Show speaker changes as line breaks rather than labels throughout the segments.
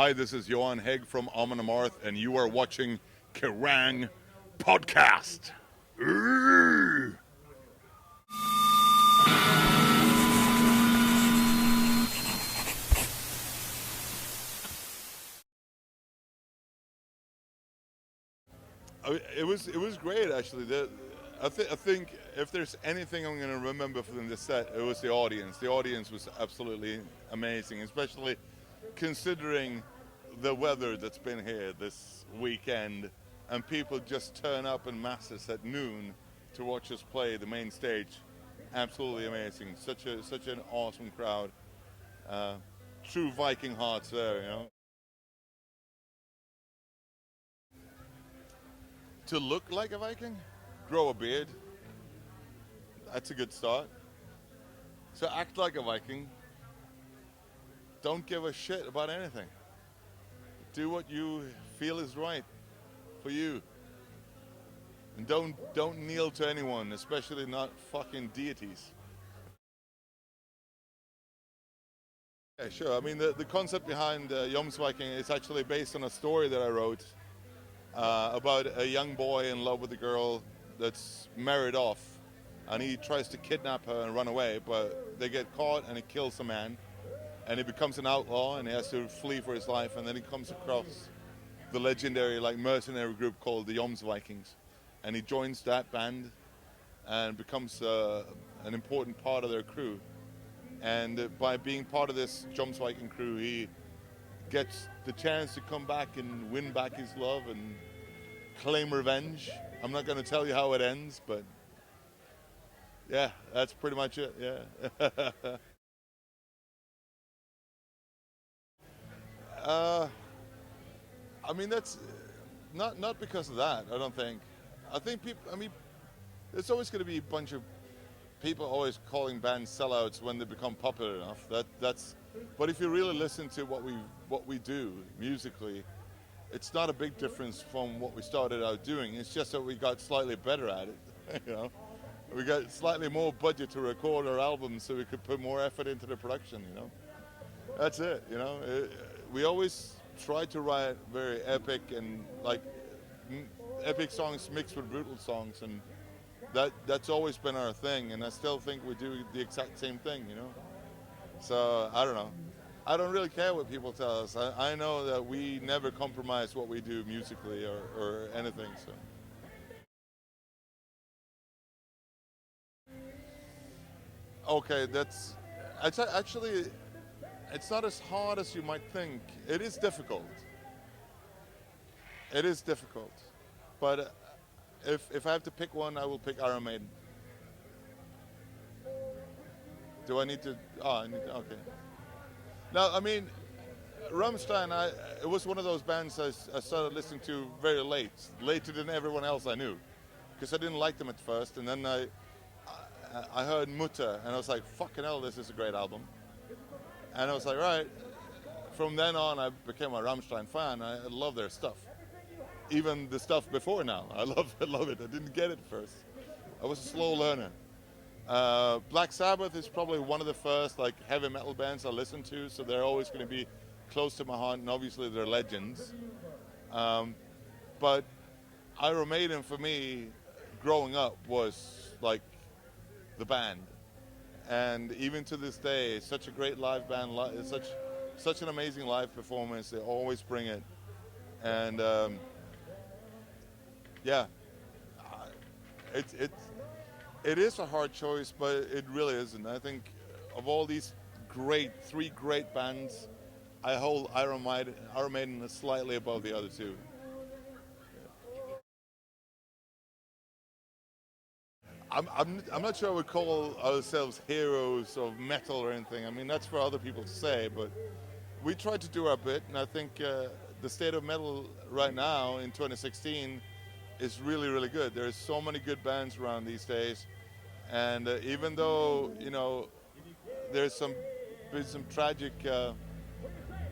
Hi, this is Johan from Amon Amarth, and you are watching Kerrang podcast. It was great actually. I think if there's anything I'm going to remember from this set, it was the audience. The audience was absolutely amazing, especially considering the weather that's been here this weekend, and people just turn up in masses at noon to watch us play the main stage. Absolutely amazing. Such an awesome crowd. Uh, True Viking hearts there. To look like a Viking, grow a beard. That's a good start. So act like a Viking. Don't give a shit about anything. Do what you feel is right for you. And don't kneel to anyone, especially not fucking deities. Yeah, sure. I mean, the concept behind Jomsviking is actually based on a story that I wrote about a young boy in love with a girl that's married off, and he tries to kidnap her and run away, but they get caught, and he kills a man, and he becomes an outlaw, and he has to flee for his life, and then he comes across the legendary mercenary group called the Jomsvikings, and he joins that band and becomes an important part of their crew. And by being part of this Jomsviking crew, he gets the chance to come back and win back his love and claim revenge. I'm not going to tell you how it ends, but yeah, that's pretty much it. Yeah. uh, I mean, that's not because of that. I don't think. I think people. I mean, there's always going to be a bunch of people always calling bands sellouts when they become popular enough. That's. But if you really listen to what we do musically, it's not a big difference from what we started out doing. It's just that we got slightly better at it. We got slightly more budget to record our albums, so we could put more effort into the production. That's it. We always try to write very epic and epic songs mixed with brutal songs, and that's always been our thing. And I still think we do the exact same thing. So I don't know. I don't really care what people tell us. I know that we never compromise what we do musically or anything. So okay, actually it's not as hard as you might think. It is difficult. It is difficult, but if I have to pick one, I will pick Iron Maiden. Do I need to? Oh, I need to, okay. Now, I mean, Rammstein, it was one of those bands I started listening to very late, later than everyone else I knew, because I didn't like them at first, and then I heard Mutter, and I was like, fucking hell, this is a great album. And I was like, right. From then on, I became a Rammstein fan. I love their stuff, even the stuff before now. I love it. I didn't get it first. I was a slow learner. Black Sabbath is probably one of the first heavy metal bands I listened to, so they're always going to be close to my heart, and obviously they're legends. But Iron Maiden for me, growing up, was like the band, and even to this day, it's such a great live band. It's such an amazing live performance. They always bring it, and yeah, it's it is a hard choice, but it really isn't. I think of all these three great bands, I hold Iron Maiden is slightly above the other two. I'm not sure I would call ourselves heroes of metal or anything. I mean, that's for other people to say, but we try to do our bit, and I think the state of metal right now in 2016 is really, really good. There's so many good bands around these days, and even though there's been some tragic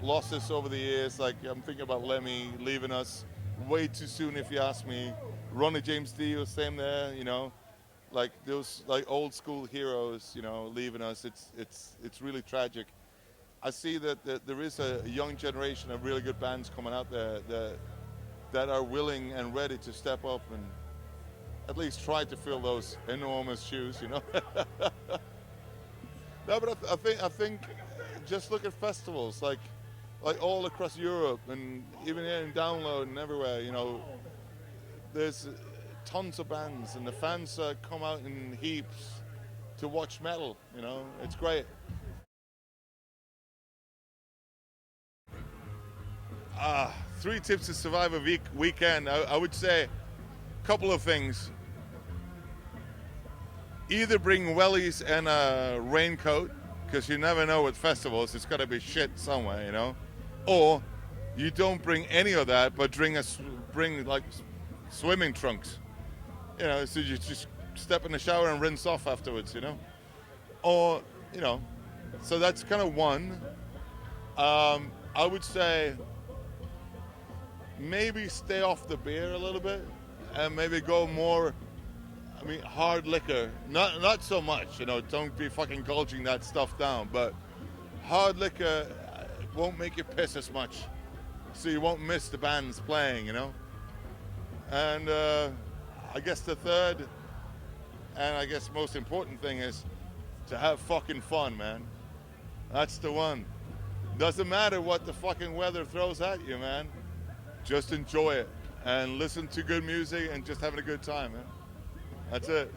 losses over the years, like I'm thinking about Lemmy leaving us way too soon, if you ask me. Ronnie James Dio, same there. Like those old school heroes, leaving us. It's really tragic. I see that there is a young generation of really good bands coming out there that are willing and ready to step up and at least try to fill those enormous shoes, you know. No, but I think just look at festivals like all across Europe and even here in Download and everywhere. You know, there's tons of bands and the fans come out in heaps to watch metal. You know, it's great. 3 tips to survive a weekend. I would say a couple of things. Either bring wellies and a raincoat, because you never know with festivals, it's got to be shit somewhere, you know. Or you don't bring any of that, but bring like swimming trunks, you know, so you just step in the shower and rinse off afterwards, you know. Or, you know, so that's kind of one. I would say maybe stay off the beer a little bit and maybe go more. I mean, hard liquor, not so much, you know, don't be fucking gulging that stuff down, but hard liquor won't make you piss as much, so you won't miss the bands playing, you know. And I guess the third, and I guess most important thing is to have fucking fun, man. That's the one. Doesn't matter what the fucking weather throws at you, man. Just enjoy it and listen to good music and just having a good time, man. That's it.